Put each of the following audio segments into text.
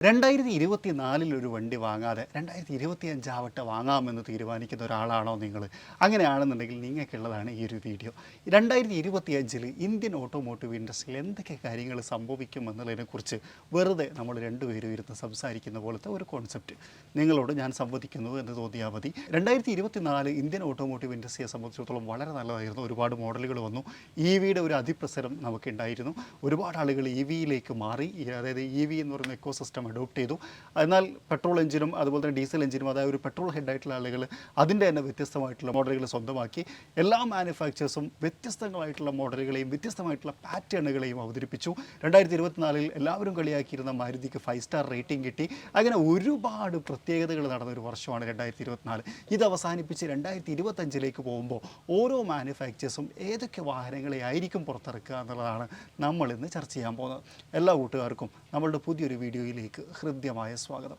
2024 ഒരു വണ്ടി വാങ്ങാതെ 2025 ആവട്ടെ വാങ്ങാമെന്ന് തീരുമാനിക്കുന്ന ഒരാളാണോ നിങ്ങൾ? അങ്ങനെയാണെന്നുണ്ടെങ്കിൽ നിങ്ങൾക്കുള്ളതാണ് ഈ ഒരു വീഡിയോ. 2025 ഇന്ത്യൻ ഓട്ടോമോട്ടീവ് ഇൻഡസ്ട്രിയിൽ എന്തൊക്കെ കാര്യങ്ങൾ സംഭവിക്കും എന്നുള്ളതിനെക്കുറിച്ച് വെറുതെ നമ്മൾ രണ്ടുപേരും ഇരുന്ന് സംസാരിക്കുന്ന പോലത്തെ ഒരു കോൺസെപ്റ്റ് നിങ്ങളോട് ഞാൻ സംവദിക്കുന്നു എന്ന് തോന്നിയാൽ മതി. 2024 ഇന്ത്യൻ ഓട്ടോമോട്ടീവ് ഇൻഡസ്ട്രിയെ സംബന്ധിച്ചിടത്തോളം വളരെ നല്ലതായിരുന്നു. ഒരുപാട് മോഡലുകൾ വന്നു. EVയുടെ ഒരു അതിപ്രസരം നമുക്കുണ്ടായിരുന്നു. ഒരുപാട് ആളുകൾ EVയിലേക്ക് മാറി. അതായത് EV എന്ന് പറയുന്ന എക്കോ സിസ്റ്റം അഡോപ്റ്റ് ചെയ്തു. എന്നാൽ പെട്രോൾ എഞ്ചിനും അതുപോലെ തന്നെ ഡീസൽ എഞ്ചിനും, അതായത് ഒരു പെട്രോൾ ഹെഡായിട്ടുള്ള ആളുകൾ അതിൻ്റെ തന്നെ വ്യത്യസ്തമായിട്ടുള്ള മോഡലുകൾ സ്വന്തമാക്കി. എല്ലാ മാനുഫാക്ചേഴ്സും വ്യത്യസ്തങ്ങളായിട്ടുള്ള മോഡലുകളെയും വ്യത്യസ്തമായിട്ടുള്ള പാറ്റേണുകളെയും അവതരിപ്പിച്ചു. 2024 എല്ലാവരും കളിയാക്കിയിരുന്ന മാരുതിക്ക് 5 സ്റ്റാർ റേറ്റിംഗ് കിട്ടി. അങ്ങനെ ഒരുപാട് പ്രത്യേകതകൾ നടന്ന ഒരു വർഷമാണ് 2024. ഇത് അവസാനിപ്പിച്ച് 2025 പോകുമ്പോൾ ഓരോ മാനുഫാക്ചേഴ്സും ഏതൊക്കെ വാഹനങ്ങളെ ആയിരിക്കും പുറത്തിറക്കുക എന്നുള്ളതാണ് നമ്മൾ ഇന്ന് ചർച്ച ചെയ്യാൻ പോകുന്നത്. എല്ലാ കൂട്ടുകാർക്കും നമ്മളുടെ പുതിയൊരു വീഡിയോയിലേക്ക് ഹൃദ്യമായ സ്വാഗതം.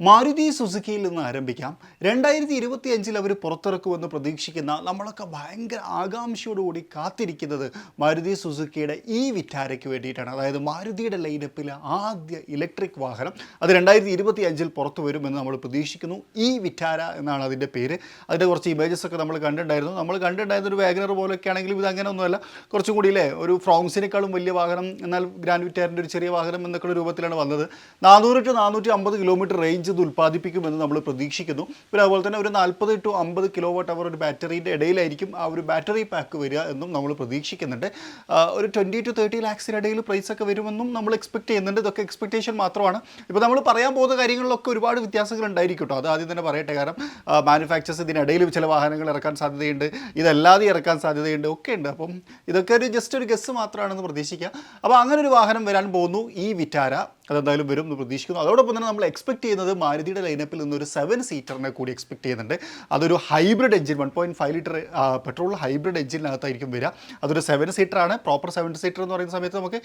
മാരുതി സുസുക്കിയിൽ നിന്ന് ആരംഭിക്കാം. 2025 അവർ പുറത്തിറക്കുമെന്ന് പ്രതീക്ഷിക്കുന്ന, നമ്മളൊക്കെ ഭയങ്കര ആകാംക്ഷയോടുകൂടി കാത്തിരിക്കുന്നത് മാരുതി സുസുക്കിയുടെ ഈ വിറ്റാരയ്ക്ക് വേണ്ടിയിട്ടാണ്. അതായത് മാരുതിയുടെ ലൈനപ്പിലെ ആദ്യ ഇലക്ട്രിക് വാഹനം അത് 2025 പുറത്തു വരുമെന്ന് നമ്മൾ പ്രതീക്ഷിക്കുന്നു. ഈ വിറ്റാര എന്നാണ് അതിൻ്റെ പേര്. അതിൻ്റെ കുറച്ച് ഇമേജസ് ഒക്കെ നമ്മൾ കണ്ടിട്ടുണ്ടായിരുന്ന ഒരു വാഗനർ പോലെയൊക്കെ ആണെങ്കിലും ഇത് അങ്ങനെ ഒന്നുമല്ല. കുറച്ചും കൂടി ഒരു ഫ്രോങ്സിനേക്കാളും വലിയ വാഹനം, എന്നാൽ ഗ്രാൻഡ് വിറ്റാരിൻ്റെ ഒരു ചെറിയ വാഹനം എന്നൊക്കെയുള്ള രൂപത്തിലാണ് വന്നത്. 400 to 450 കിലോമീറ്റർ റേഞ്ച് ഇത് ഉൽപ്പാദിപ്പിക്കുമെന്ന് നമ്മൾ പ്രതീക്ഷിക്കുന്നു. പിന്നെ അതുപോലെ തന്നെ ഒരു 40 to 50 kWh ഒരു ബാറ്ററിയുടെ ഇടയിലായിരിക്കും ആ ഒരു ബാറ്ററി പാക്ക് വരിക എന്നും നമ്മൾ പ്രതീക്ഷിക്കുന്നുണ്ട്. ഒരു 20 to 30 lakhs പ്രൈസൊക്കെ വരുമെന്നും നമ്മൾ എക്സ്പെക്ട് ചെയ്യുന്നുണ്ട്. ഇതൊക്കെ എക്സ്പെക്ടേഷൻ മാത്രമാണ്. ഇപ്പോൾ നമ്മൾ പറയാൻ പോകുന്ന കാര്യങ്ങളിലൊക്കെ ഒരുപാട് വ്യത്യാസങ്ങൾ ഉണ്ടായിരിക്കും കേട്ടോ. അത് ആദ്യം തന്നെ പറയട്ടെ. കാരണം മാനുഫാക്ചേഴ്സ് ഇതിനിടയിൽ ചില വാഹനങ്ങൾ ഇറക്കാൻ സാധ്യതയുണ്ട്, ഇതല്ലാതെ ഇറക്കാൻ സാധ്യതയുണ്ട്, ഒക്കെ ഉണ്ട്. അപ്പം ഇതൊക്കെ ജസ്റ്റ് ഒരു ഗസ് മാത്രമാണെന്ന് പ്രതീക്ഷിക്കുക. അപ്പോൾ അങ്ങനെ ഒരു വാഹനം വരാൻ പോകുന്നു, ഈ വിറ്റാര. അതെന്തായാലും വരും എന്ന് പ്രതീക്ഷിക്കുന്നു. അതോടൊപ്പം തന്നെ നമ്മൾ എക്സ്പെക്ട് ചെയ്യുന്നത് മാരുതിയുടെ ലൈനപ്പിൽ നിന്നൊരു 7 സീറ്ററിനെ കൂടി എക്സ്പെക്ട് ചെയ്യുന്നുണ്ട്. അതൊരു hybrid engine, 1.5 litre petrol hybrid എഞ്ചിനകത്തായിരിക്കും വരിക. അതൊരു 7 സീറ്ററാണ്. പ്രോപ്പർ 7 സീറ്റർ എന്ന് പറയുന്ന സമയത്ത് നമുക്ക്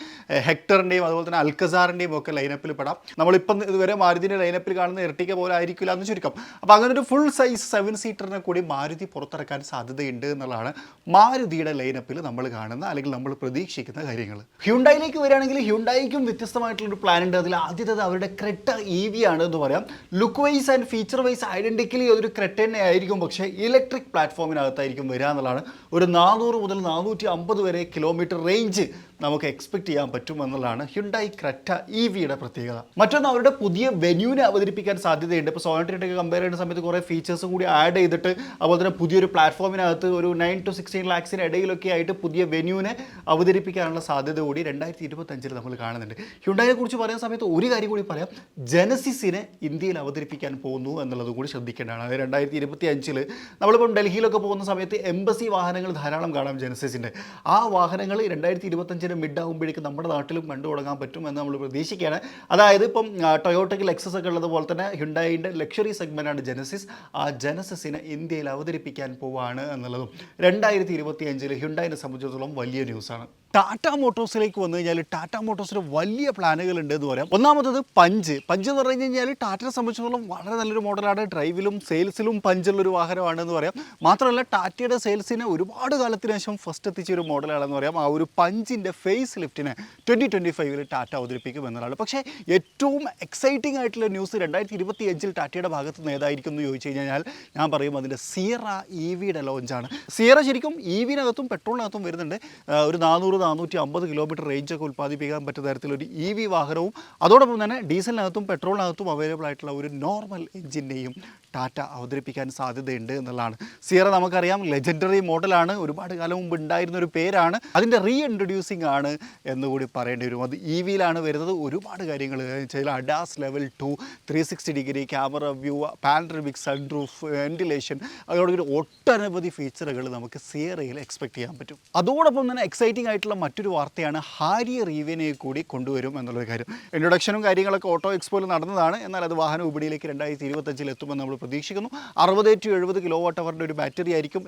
ഹെക്ടറിൻ്റെയും അതുപോലെ തന്നെ അൽക്കസാറിൻ്റെയും ഒക്കെ ലൈനപ്പിൽ പെടാം. നമ്മളിപ്പം ഇതുവരെ മാരുതിയുടെ ലൈനപ്പിൽ കാണുന്ന എർട്ടിക്ക പോലെ ആയിരിക്കില്ല എന്ന് ചുരുക്കം. അപ്പോൾ അങ്ങനെ ഒരു ഫുൾ സൈസ് 7 സീറ്ററിനെ കൂടി മാരുതി പുറത്തിറക്കാൻ സാധ്യതയുണ്ട് എന്നുള്ളതാണ് മാരുതിയുടെ ലൈനപ്പിൽ നമ്മൾ കാണുന്ന അല്ലെങ്കിൽ നമ്മൾ പ്രതീക്ഷിക്കുന്ന കാര്യങ്ങൾ. ഹ്യുണ്ടായിലേക്ക് വരികയാണെങ്കിൽ ഹ്യുണ്ടായിക്കും വ്യത്യസ്തമായിട്ടുള്ളൊരു പ്ലാൻ ഉണ്ട്. അതിൽ ആദ്യത്തേത് അവരുടെ ക്രെറ്റ EV ആണ് എന്ന് പറയാം. Look wise and feature wise identically അതൊരു ക്രെറ്റ തന്നെ ആയിരിക്കും, പക്ഷേ ഇലക്ട്രിക് പ്ലാറ്റ്ഫോമിനകത്തായിരിക്കും വരിക എന്നുള്ളതാണ്. ഒരു 400 മുതൽ 450 വരെ കിലോമീറ്റർ റേഞ്ച് നമുക്ക് എക്സ്പെക്ട് ചെയ്യാൻ പറ്റും എന്നുള്ളതാണ് ഹ്യുണ്ടായി ക്രെറ്റ EVയുടെ പ്രത്യേകത. മറ്റൊന്ന്, അവരുടെ പുതിയ വെന്യൂനെ അവതരിപ്പിക്കാൻ സാധ്യതയുണ്ട്. ഇപ്പോൾ സോണറ്റിനൊക്കെ കമ്പയർ ചെയ്യുന്ന സമയത്ത് കുറേ ഫീച്ചേഴ്സും കൂടി ആഡ് ചെയ്തിട്ട് അതുപോലെ തന്നെ പുതിയൊരു പ്ലാറ്റ്ഫോമിനകത്ത് ഒരു 9 to 16 lakhs ഇടയിലൊക്കെ ആയിട്ട് പുതിയ വെന്യൂനെ അവതരിപ്പിക്കാനുള്ള സാധ്യത കൂടി 2025 നമ്മൾ കാണുന്നുണ്ട്. ഹ്യുണ്ടായിയെ കുറിച്ച് പറയുന്ന സമയത്ത് ഒരു കാര്യം കൂടി പറയാം. ജനസിസിനെ ഇന്ത്യയിൽ അവതരിപ്പിക്കാൻ പോകുന്നു എന്നുള്ളത് കൂടി ശ്രദ്ധിക്കേണ്ടതാണ്. അതായത് 2025 നമ്മളിപ്പം ഡൽഹിയിലൊക്കെ പോകുന്ന സമയത്ത് എംബസി വാഹനങ്ങൾ ധാരാളം കാണാം ജനസിസിൻ്റെ. ആ വാഹനങ്ങൾ 2025 മിഡ് ആകുമ്പോഴേക്കും നമ്മുടെ നാട്ടിലും കണ്ടു തുടങ്ങാൻ പറ്റും എന്ന് നമ്മൾ പ്രതീക്ഷിക്കുകയാണ്. അതായത് ഇപ്പം ടൊയോട്ടയ്ക്ക് ലെക്സസ് ഒക്കെ ഉള്ളതുപോലെ തന്നെ ഹ്യുണ്ടായിൻ്റെ ലക്ഷറി സെഗ്മെൻറ്റാണ് ജനസിസ്. ആ ജനസിസിനെ ഇന്ത്യയിൽ അവതരിപ്പിക്കാൻ പോവുകയാണ് എന്നുള്ളതും 2025 ഹ്യുണ്ടായിനെ സംബന്ധിച്ചിടത്തോളം വലിയ ന്യൂസാണ്. ടാറ്റ മോട്ടോഴ്സിലേക്ക് വന്നു കഴിഞ്ഞാൽ ടാറ്റ മോട്ടോഴ്സിന് വലിയ പ്ലാനുകളുണ്ട് എന്ന് പറയാം. ഒന്നാമത്തത് പഞ്ച് എന്ന് പറഞ്ഞു കഴിഞ്ഞാൽ ടാറ്റയെ സംബന്ധിച്ചിടത്തോളം വളരെ നല്ലൊരു മോഡലാണ്. ഡ്രൈവിലും സെയിൽസിലും പഞ്ചുള്ളൊരു വാഹനമാണെന്ന് പറയാം. മാത്രമല്ല ടാറ്റയുടെ സെയിൽസിനെ ഒരുപാട് കാലത്തിന് ശേഷം ഫസ്റ്റ് എത്തിച്ചൊരു മോഡലാണെന്ന് പറയാം. ആ ഒരു പഞ്ചിൻ്റെ ഫേസ് ലിഫ്റ്റിനെ 2025 ടാറ്റ അവതരിപ്പിക്കും എന്നതാണ്. പക്ഷേ ഏറ്റവും എക്സൈറ്റിംഗ് ആയിട്ടുള്ള ന്യൂസ് 2025 ടാറ്റയുടെ ഭാഗത്ത് നിന്ന് ഏതായിരിക്കും എന്ന് ചോദിച്ചു കഴിഞ്ഞാൽ ഞാൻ പറയും അതിൻ്റെ സിയറ EVയുടെ ലോഞ്ചാണ്. സിയറ ശരിക്കും EVനകത്തും പെട്രോളിനകത്തും വരുന്നുണ്ട്. ഒരു 400-450 കിലോമീറ്റർ റേഞ്ചൊക്കെ ഉൽപ്പാദിപ്പിക്കാൻ പറ്റുന്ന തരത്തിലൊരു EV വാഹനവും അതോടൊപ്പം തന്നെ ഡീസലിനകത്തും പെട്രോളിനകത്തും അവൈലബിൾ ആയിട്ടുള്ള ഒരു നോർമൽ എഞ്ചിനെയും ടാറ്റ അവതരിപ്പിക്കാൻ സാധ്യതയുണ്ട് എന്നുള്ളതാണ്. സിയറ നമുക്കറിയാം ലെജൻഡറി മോഡലാണ്, ഒരുപാട് കാലം മുമ്പ് ഉണ്ടായിരുന്ന ഒരു പേരാണ്. അതിൻ്റെ റീഇൻട്രൊഡ്യൂസിങ് ആണ് എന്നുകൂടി പറയേണ്ടി വരും. അത് EVയിലാണ് വരുന്നത്. ഒരുപാട് കാര്യങ്ങൾ ചില ADAS level 2 360 degree camera view, panoramic sunroof, ventilation, അതോടൊപ്പം ഒട്ടനവധി ഫീച്ചറുകൾ നമുക്ക് സിയറയിൽ എക്സ്പെക്ട് ചെയ്യാൻ പറ്റും. അതോടൊപ്പം തന്നെ എക്സൈറ്റിംഗ് ആയിട്ടുള്ള മറ്റൊരു വാർത്തയാണ് ഹാരിയർ EVനെ കൂടി കൊണ്ടുവരും എന്നുള്ളൊരു കാര്യം. ഇൻട്രൊഡക്ഷനും കാര്യങ്ങളൊക്കെ ഓട്ടോ എക്സ്പോയിൽ നടന്നതാണ്. എന്നാൽ അത് വാഹന വിപണിയിലേക്ക് 2025 എത്തുമെന്ന് നമ്മൾ പ്രതീക്ഷിക്കുന്നു. 60 to 70 kWh ഒരു ബാറ്ററി ആയിരിക്കും.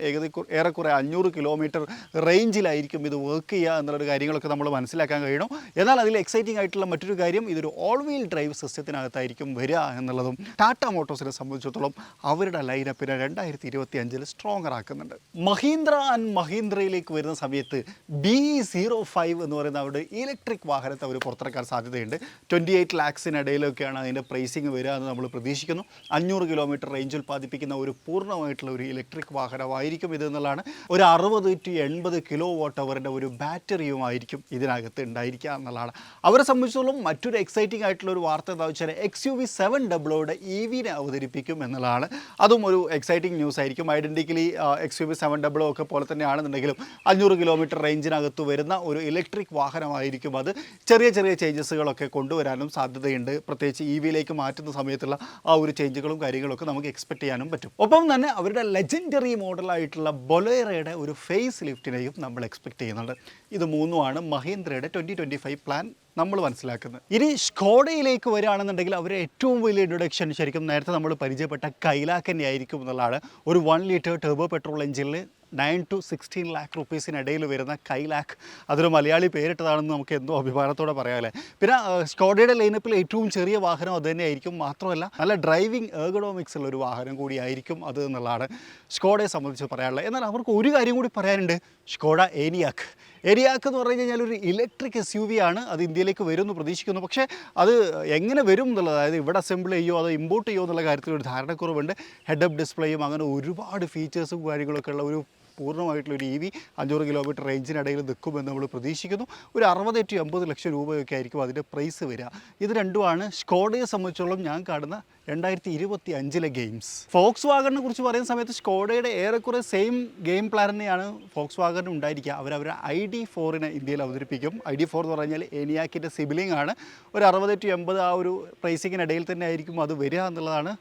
ഏറെക്കുറെ 500 കിലോമീറ്റർ റേഞ്ചിലായിരിക്കും ഇത് വർക്ക് ചെയ്യുക എന്നുള്ളൊരു കാര്യങ്ങളൊക്കെ നമ്മൾ മനസ്സിലാക്കാൻ കഴിയണം. എന്നാൽ അതിൽ എക്സൈറ്റിംഗ് ആയിട്ടുള്ള മറ്റൊരു കാര്യം, ഇതൊരു ഓൾ വീൽ ഡ്രൈവ് സിസ്റ്റത്തിനകത്തായിരിക്കും വരിക എന്നുള്ളതും ടാറ്റ മോട്ടോഴ്സിനെ സംബന്ധിച്ചിടത്തോളം അവരുടെ ലൈനപ്പിനെ 2025 സ്ട്രോങ്ങർ ആക്കുന്നുണ്ട്. മഹീന്ദ്ര ആൻഡ് മഹീന്ദ്രയിലേക്ക് വരുന്ന സമയത്ത് BEC 5 എന്ന് പറയുന്ന അവരുടെ ഇലക്ട്രിക് വാഹനത്തെ അവർ പുറത്തിറക്കാൻ സാധ്യതയുണ്ട്. 28 ലാക്സിനിടയിലൊക്കെയാണ് അതിൻ്റെ പ്രൈസിങ് വരിക എന്ന് നമ്മൾ പ്രതീക്ഷിക്കുന്നു. 500 കിലോമീറ്റർ റേഞ്ച് ഉൽപ്പാദിപ്പിക്കുന്ന ഒരു പൂർണ്ണമായിട്ടുള്ള ഒരു ഇലക്ട്രിക് വാഹനമായിരിക്കും ഇത് എന്നുള്ളതാണ്. ഒരു 60 to 80 കിലോ വാട്ട് അവറിൻ്റെ ഒരു ബാറ്ററിയുമായിരിക്കും ഇതിനകത്ത് ഉണ്ടായിരിക്കുക എന്നുള്ളതാണ്. അവരെ സംബന്ധിച്ചിടത്തോളം മറ്റൊരു എക്സൈറ്റിംഗ് ആയിട്ടുള്ള ഒരു വാർത്ത എന്താ വെച്ചാൽ XUV700 EVനെ അവതരിപ്പിക്കും എന്നുള്ളതാണ്. അതും ഒരു എക്സൈറ്റിംഗ് ന്യൂസ് ആയിരിക്കും. ഐഡൻറ്റിക്കലി XUV700 ഒക്കെ പോലെ തന്നെയാണെന്നുണ്ടെങ്കിലും 500 കിലോമീറ്റർ റേഞ്ചിനകത്ത് വരുന്ന ഒരു ഇലക്ട്രിക് വാഹനമായിരിക്കും. അത് ചെറിയ ചെറിയ ചേഞ്ചസുകളൊക്കെ കൊണ്ടുവരാനും സാധ്യതയുണ്ട്. പ്രത്യേകിച്ച് EVയിലേക്ക് മാറ്റുന്ന സമയത്തുള്ള ആ ഒരു ചേഞ്ചുകളും കാര്യങ്ങളൊക്കെ നമുക്ക് എക്സ്പെക്ട് ചെയ്യാനും പറ്റും. ഒപ്പം തന്നെ അവരുടെ ലെജൻഡറി മോഡലായിട്ടുള്ള ബൊലേറോയുടെ ഒരു ഫേസ് ലിഫ്റ്റിനെയും നമ്മൾ എക്സ്പെക്ട് ചെയ്യുന്നുണ്ട്. ഇത് മൂന്നുമാണ് മഹീന്ദ്രയുടെ 2025 പ്ലാൻ നമ്മൾ മനസ്സിലാക്കുന്നത്. ഇനി സ്കോഡയിലേക്ക് വരികയാണെന്നുണ്ടെങ്കിൽ അവരുടെ ഏറ്റവും വലിയ ഇൻട്രൊഡക്ഷൻ ശരിക്കും നേരത്തെ നമ്മൾ പരിചയപ്പെട്ട കൈലാക്ക് തന്നെ ആയിരിക്കും എന്നുള്ളതാണ്. ഒരു 1 ലിറ്റർ ടർബോ പെട്രോൾ എഞ്ചിനിൽ 9 to 16 lakh റുപ്പീസിനിടയിൽ വരുന്ന കൈലാക്ക്, അതൊരു മലയാളി പേരിട്ടതാണെന്ന് നമുക്ക് എന്തോ അഭിമാനത്തോടെ പറയാമല്ലേ. പിന്നെ സ്കോഡയുടെ ലൈനപ്പിൽ ഏറ്റവും ചെറിയ വാഹനം അത് തന്നെയായിരിക്കും. മാത്രമല്ല നല്ല ഡ്രൈവിംഗ് എർഗണോമിക്സ് ഉള്ള ഒരു വാഹനം കൂടിയായിരിക്കും അത് എന്നുള്ളതാണ് സ്കോഡയെ സംബന്ധിച്ച് പറയാനുള്ളത്. എന്നാൽ അവർക്ക് ഒരു കാര്യം കൂടി പറയാനുണ്ട്. സ്കോഡ ഏനിയാക്ക് എന്ന് പറഞ്ഞു കഴിഞ്ഞാൽ ഒരു ഇലക്ട്രിക് SUV ആണ്. അത് ഇന്ത്യയിലേക്ക് വരും എന്ന് പ്രതീക്ഷിക്കുന്നു. പക്ഷേ അത് എങ്ങനെ വരും എന്നുള്ളത്, അതായത് ഇവിടെ അസംബിൾ ചെയ്യുമോ അതോ ഇമ്പോർട്ട് ചെയ്യുമോ എന്നുള്ള കാര്യത്തിൽ ഒരു ധാരണക്കുറവുണ്ട്. ഹെഡ് അപ്പ് ഡിസ്പ്ലേയും അങ്ങനെ ഒരുപാട് ഫീച്ചേഴ്സും കാര്യങ്ങളൊക്കെ ഉള്ള ഒരു പൂർണ്ണമായിട്ടുള്ളൊരു EV 500 കിലോമീറ്റർ റേഞ്ചിനിടയിൽ നിൽക്കുമെന്ന് നമ്മൾ പ്രതീക്ഷിക്കുന്നു. ഒരു 60 to 80 ലക്ഷം രൂപയൊക്കെ ആയിരിക്കും അതിൻ്റെ പ്രൈസ് വരിക. ഇത് രണ്ടുമാണ് സ്കോഡയെ സംബന്ധിച്ചോളം ഞാൻ കാണുന്ന 2025 ഗെയിംസ്. ഫോക്സ് വാഗണിനെ കുറിച്ച് പറയുന്ന സമയത്ത് സ്കോഡയുടെ ഏറെക്കുറെ സെയിം ഗെയിം പ്ലാൻ തന്നെയാണ് ഫോക്സ് വാഗണിന് ഉണ്ടായിരിക്കുക. അവരുടെ ID4നെ ഇന്ത്യയിൽ അവതരിപ്പിക്കും. ID4 എന്ന് പറഞ്ഞാൽ ഏനിയാക്കിൻ്റെ സിബിലിംഗ് ആണ്. ഒരു 60 to 80 ആ ഒരു പ്രൈസിങ്ങിനിടയിൽ തന്നെ ആയിരിക്കും അത് വരിക എന്നുള്ളതാണ്.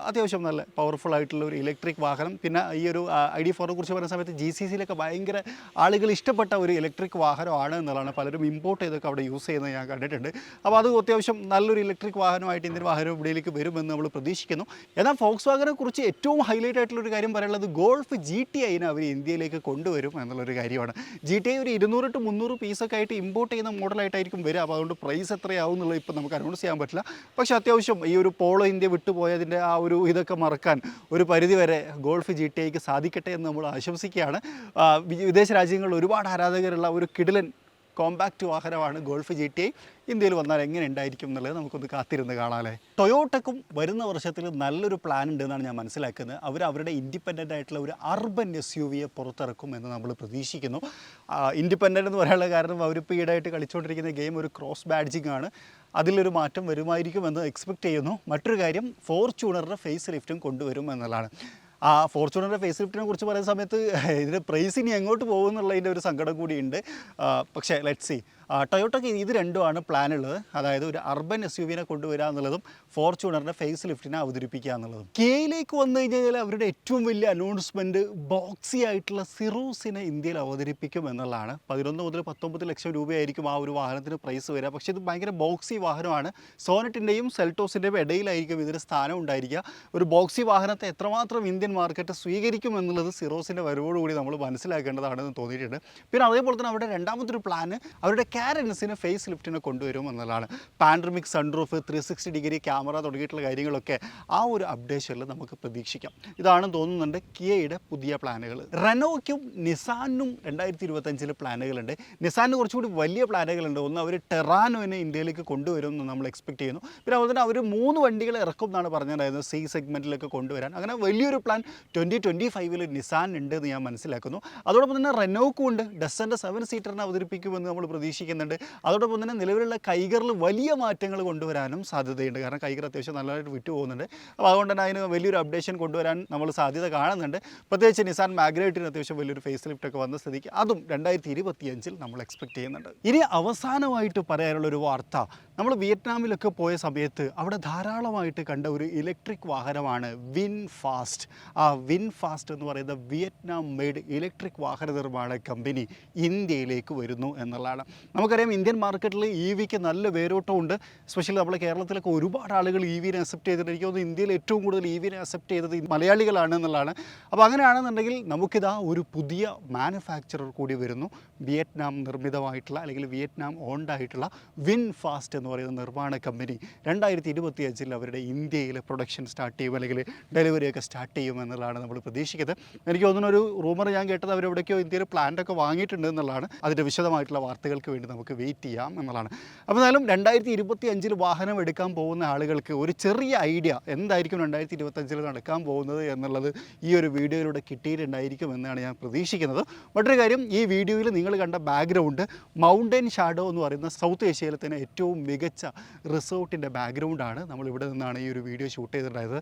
അത്യാവശ്യം നല്ല പവർഫുൾ ആയിട്ടുള്ള ഒരു ഇലക്ട്രിക് വാഹനം. പിന്നെ ഈ ഒരു ID4നെ കുറിച്ച് പറയുന്ന സമയത്ത് GCCയിലൊക്കെ ഭയങ്കര ആളുകൾ ഇഷ്ടപ്പെട്ട ഒരു ഇലക്ട്രിക് വാഹനമാണ് എന്നുള്ളതാണ്. പലരും ഇമ്പോർട്ട് ചെയ്തൊക്കെ അവിടെ യൂസ് ചെയ്യുന്നത് ഞാൻ കണ്ടിട്ടുണ്ട്. അപ്പോൾ അത് അത്യാവശ്യം നല്ലൊരു ഇലക്ട്രിക് വാഹനമായിട്ട് ഇന്ത്യൻ വാഹനം ഇവിടേക്ക് വരുമെന്ന് നമ്മൾ പ്രതീക്ഷിക്കുന്നു. എന്നാൽ ഫോക്സ് വാഗനെ കുറിച്ച് ഏറ്റവും ഹൈലൈറ്റ് ആയിട്ടുള്ളൊരു കാര്യം പറയാനുള്ളത് ഗോൾഫ് GTIനെ അവർ ഇന്ത്യയിലേക്ക് കൊണ്ടുവരും എന്നുള്ളൊരു കാര്യമാണ്. GTI ഒരു 200 to 300 പീസൊക്കെ ആയിട്ട് ഇമ്പോർട്ട് ചെയ്യുന്ന മോഡലായിട്ടായിരിക്കും വരിക. അപ്പോൾ അതുകൊണ്ട് പ്രൈസ് എത്രയാവും എന്നുള്ളത് ഇപ്പോൾ നമുക്ക് അനൗൺസ് ചെയ്യാൻ പറ്റില്ല. പക്ഷേ അത്യാവശ്യം ഈ ഒരു പോളോ ഇന്ത്യ വിട്ടുപോയതിൻ്റെ ആ ഒരു ഇതൊക്കെ മറക്കാൻ ഒരു പരിധിവരെ ഗോൾഫ് GTIക്ക് സാധിക്കട്ടെ എന്ന് നമ്മൾ ആശംസിക്കുകയാണ്. വിദേശ രാജ്യങ്ങളിൽ ഒരുപാട് ആരാധകരുള്ള ഒരു കിടിലൻ കോമ്പാക്റ്റ് വാഹനമാണ് ഗോൾഫ് GTI. ഇന്ത്യയിൽ വന്നാൽ എങ്ങനെ ഉണ്ടായിരിക്കും എന്നുള്ളത് നമുക്കൊന്ന് കാത്തിരുന്ന് കാണാമല്ലേ. ടൊയോട്ടക്കും വരുന്ന വർഷത്തിൽ നല്ലൊരു പ്ലാൻ ഉണ്ടെന്നാണ് ഞാൻ മനസ്സിലാക്കുന്നത്. അവരുടെ ഇൻഡിപെൻഡൻ്റ് ആയിട്ടുള്ള ഒരു അർബൻ SUVയെ പുറത്തിറക്കും എന്ന് നമ്മൾ പ്രതീക്ഷിക്കുന്നു. ഇൻഡിപെൻഡൻ്റ് എന്ന് പറയാനുള്ള കാരണം അവരിപ്പോൾ ഈടായിട്ട് കളിച്ചുകൊണ്ടിരിക്കുന്ന ഗെയിം ഒരു ക്രോസ് ബാഡ്ജിങ് ആണ്. അതിലൊരു മാറ്റം വരുമായിരിക്കുമെന്ന് എക്സ്പെക്റ്റ് ചെയ്യുന്നു. മറ്റൊരു കാര്യം ഫോർച്യൂണറുടെ ഫേസ് ലിഫ്റ്റും കൊണ്ടുവരും എന്നുള്ളതാണ്. ആ ഫോർച്യൂണറിൻ്റെ ഫേസ് ലിഫ്റ്റിനെ കുറിച്ച് പറയുന്ന സമയത്ത് ഇതിൻ്റെ പ്രൈസ് ഇനി എങ്ങോട്ട് പോകും എന്നുള്ളതിൻ്റെ ഒരു സങ്കടം കൂടിയുണ്ട്. പക്ഷേ ലെറ്റ്സ് സീ. ടൊയോട്ടയ്ക്ക് ഇത് രണ്ടുമാണ് പ്ലാൻ ഉള്ളത്. അതായത് ഒരു അർബൻ SUVനെ കൊണ്ടുവരിക എന്നുള്ളതും ഫോർച്യൂണറിൻ്റെ ഫേസ് ലിഫ്റ്റിനെ അവതരിപ്പിക്കുക എന്നുള്ളതും. കെയിലേക്ക് വന്നു കഴിഞ്ഞാൽ അവരുടെ ഏറ്റവും വലിയ അനൗൺസ്മെൻറ്റ് ബോക്സി ആയിട്ടുള്ള സിറൂസിനെ ഇന്ത്യയിൽ അവതരിപ്പിക്കും എന്നുള്ളതാണ്. 11 മുതൽ 19 ലക്ഷം രൂപയായിരിക്കും ആ ഒരു വാഹനത്തിന് പ്രൈസ് വരിക. പക്ഷേ ഇത് ഭയങ്കര ബോക്സി വാഹനമാണ്. സോനറ്റിൻ്റെയും സെൽട്ടോസിൻ്റെയും ഇടയിലായിരിക്കും ഇതിന് സ്ഥാനം ഉണ്ടായിരിക്കുക. ഒരു ബോക്സി വാഹനത്തെ എത്രമാത്രം ഇന്ത്യൻ മാർക്കറ്റ് സ്വീകരിക്കും എന്നുള്ളത് സിറോസിൻ്റെ വരവോടുകൂടി നമ്മൾ മനസ്സിലാക്കേണ്ടതാണെന്ന് തോന്നിയിട്ടുണ്ട്. പിന്നെ അതേപോലെ തന്നെ അവരുടെ രണ്ടാമത്തെ ഒരു പ്ലാന് അവരുടെ കാരൻസിന് ഫേസ് ലിഫ്റ്റിനെ കൊണ്ടുവരും എന്നുള്ളതാണ്. പാൻഡമിക് സൺറൂഫ്, 360 ഡിഗ്രി ക്യാമറ തുടങ്ങിയിട്ടുള്ള കാര്യങ്ങളൊക്കെ ആ ഒരു അപ്ഡേഷനിൽ നമുക്ക് പ്രതീക്ഷിക്കാം. ഇതാണ് തോന്നുന്നുണ്ട് കിയയുടെ പുതിയ പ്ലാനുകൾ. റെനോയ്ക്കും നിസാനും 2025 പ്ലാനുകളുണ്ട്. നിസാനിന് കുറച്ചുകൂടി വലിയ പ്ലാനുകളുണ്ട്. ഒന്ന് അവർ ടെറാനോനെ ഇന്ത്യയിലേക്ക് കൊണ്ടുവരും എന്ന് നമ്മൾ എക്സ്പെക്ട് ചെയ്യുന്നു. പിന്നെ അതുപോലെ തന്നെ അവർ 3 വണ്ടികൾ ഇറക്കും എന്നാണ് പറഞ്ഞിട്ടുണ്ടായിരുന്നത് C സെഗ്മെൻറ്റിലൊക്കെ കൊണ്ടുവരാൻ. അങ്ങനെ വലിയൊരു പ്ലാൻ 2025 നിസാൻ ഉണ്ട് എന്ന് ഞാൻ മനസ്സിലാക്കുന്നു. അതോടൊപ്പം തന്നെ റെനോക്കും ഉണ്ട്. ഡസൻ്റെ 7 സീറ്ററിനെ അവതരിപ്പിക്കുമെന്ന് നമ്മൾ പ്രതീക്ഷിക്കുന്നുണ്ട്. അതോടൊപ്പം തന്നെ നിലവിലുള്ള കൈഗറിൽ വലിയ മാറ്റങ്ങൾ കൊണ്ടുവരാനും സാധ്യതയുണ്ട്. കാരണം കൈഗർ അത്യാവശ്യം നല്ലതായിട്ട് വിട്ടു പോകുന്നുണ്ട്. അപ്പോൾ അതുകൊണ്ട് തന്നെ അതിന് വലിയൊരു അപ്ഡേഷൻ കൊണ്ടുവരാൻ നമ്മൾ സാധ്യത കാണുന്നുണ്ട്. പ്രത്യേകിച്ച് നിസാൻ മാഗ്നൈറ്റിന് അത്യാവശ്യം വലിയൊരു ഫേസ് ലിഫ്റ്റ് ഒക്കെ വന്ന സ്ഥിതിക്ക് അതും 2025 നമ്മൾ എക്സ്പെക്ട് ചെയ്യുന്നുണ്ട്. ഇനി അവസാനമായിട്ട് പറയാനുള്ളൊരു വാർത്ത, നമ്മൾ വിയറ്റ്നാമിലൊക്കെ പോയ സമയത്ത് അവിടെ ധാരാളമായിട്ട് കണ്ട ഒരു ഇലക്ട്രിക് വാഹനമാണ് വിൻഫാസ്റ്റ്. ആ വിൻഫാസ്റ്റ് എന്ന് പറയുന്ന വിയറ്റ്നാം മെയ്ഡ് ഇലക്ട്രിക് വാഹന നിർമ്മാണ കമ്പനി ഇന്ത്യയിലേക്ക് വരുന്നു എന്നുള്ളതാണ്. നമുക്കറിയാം ഇന്ത്യൻ മാർക്കറ്റിൽ ഇ വിക്ക് നല്ല വേരോട്ടമുണ്ട്. എസ്പെഷ്യലി നമ്മുടെ കേരളത്തിലൊക്കെ ഒരുപാട് ആളുകൾ ഇ വിനെ അക്സെപ്റ്റ് ചെയ്തിട്ട് എനിക്ക് തോന്നുന്നു ഇന്ത്യയിൽ ഏറ്റവും കൂടുതൽ ഇ വിനെ അക്സെപ്റ്റ് ചെയ്തത് മലയാളികളാണ് എന്നുള്ളതാണ്. അപ്പോൾ അങ്ങനെയാണെന്നുണ്ടെങ്കിൽ നമുക്കിതാ ഒരു പുതിയ മാനുഫാക്ചറർ കൂടി വരുന്നു. വിയറ്റ്നാം നിർമ്മിതമായിട്ടുള്ള അല്ലെങ്കിൽ വിയറ്റ്നാം ഓൺഡ് ആയിട്ടുള്ള വിൻഫാസ്റ്റ് എന്ന് പറയുന്ന നിർമ്മാണ കമ്പനി 2025 അവരുടെ ഇന്ത്യയിൽ പ്രൊഡക്ഷൻ സ്റ്റാർട്ട് ചെയ്യും അല്ലെങ്കിൽ ഡെലിവറിയൊക്കെ സ്റ്റാർട്ട് ചെയ്യും എന്നുള്ളതാണ് നമ്മൾ പ്രതീക്ഷിക്കുന്നത്. എനിക്ക് തോന്നുന്ന ഒരു റൂമർ ഞാൻ കേട്ടത് അവരെവിടേക്കോ ഇന്ത്യയിൽ പ്ലാന്റൊക്കെ വാങ്ങിയിട്ടുണ്ട് എന്നുള്ളതാണ്. അതിൻ്റെ വിശദമായിട്ടുള്ള വാർത്തകൾക്ക് വേണ്ടി നമുക്ക് വെയിറ്റ് ചെയ്യാം എന്നുള്ളതാണ്. അപ്പോൾ എന്നാലും 2025 വാഹനം എടുക്കാൻ പോകുന്ന ആളുകൾക്ക് ഒരു ചെറിയ ഐഡിയ എന്തായിരിക്കും 2025 നടക്കാൻ പോകുന്നത് എന്നുള്ളത് ഈ ഒരു വീഡിയോയിലൂടെ കിട്ടിയിട്ടുണ്ടായിരിക്കും എന്നാണ് ഞാൻ പ്രതീക്ഷിക്കുന്നത്. മറ്റൊരു കാര്യം, ഈ വീഡിയോയിൽ നിങ്ങൾ കണ്ട ബാക്ക്ഗ്രൗണ്ട് മൗണ്ടൻ ഷാഡോ എന്ന് പറയുന്ന സൗത്ത് ഏഷ്യയിലെ തന്നെ ഏറ്റവും മികച്ച റിസോർട്ടിൻ്റെ ബാക്ക്ഗ്രൗണ്ടാണ്. നമ്മളിവിടെ നിന്നാണ് ഈ ഒരു വീഡിയോ ഷൂട്ട് ചെയ്തിട്ടുണ്ടായത്.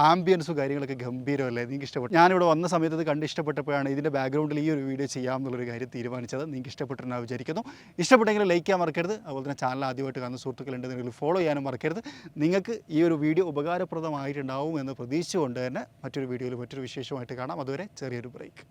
ആംബിയൻസും കാര്യങ്ങളൊക്കെ ഗംഭീരമല്ലേ, നിങ്ങൾക്ക് ഇഷ്ടപ്പെട്ടു? ഞാനിവിടെ വന്ന സമയത്ത് ഇത് കണ്ട് ഇഷ്ടപ്പെട്ടപ്പോഴാണ് ഇതിൻ്റെ ബാക്ക്ഗ്രൗണ്ടിൽ ഈ ഒരു വീഡിയോ ചെയ്യാം എന്നുള്ളൊരു കാര്യം തീരുമാനിച്ചത്. നിങ്ങൾക്ക് ഇഷ്ടപ്പെട്ടെന്ന് വിചാരിക്കുന്നു. ഇഷ്ടപ്പെട്ടെങ്കിൽ ലൈക്ക് ചെയ്യാൻ മറക്കരുത്. അതുപോലെ തന്നെ ചാനൽ ആദ്യമായിട്ട് കാണുന്ന സുഹൃത്തുക്കളുണ്ടെങ്കിൽ ഫോളോ ചെയ്യാനും മറക്കരുത്. നിങ്ങൾക്ക് ഈ ഒരു വീഡിയോ ഉപകാരപ്രദമായിട്ടുണ്ടാവും എന്ന് പ്രതീക്ഷിച്ചുകൊണ്ട് തന്നെ മറ്റൊരു വീഡിയോയിൽ മറ്റൊരു വിശേഷമായിട്ട് കാണാം. അതുവരെ ചെറിയൊരു ബ്രേക്ക്.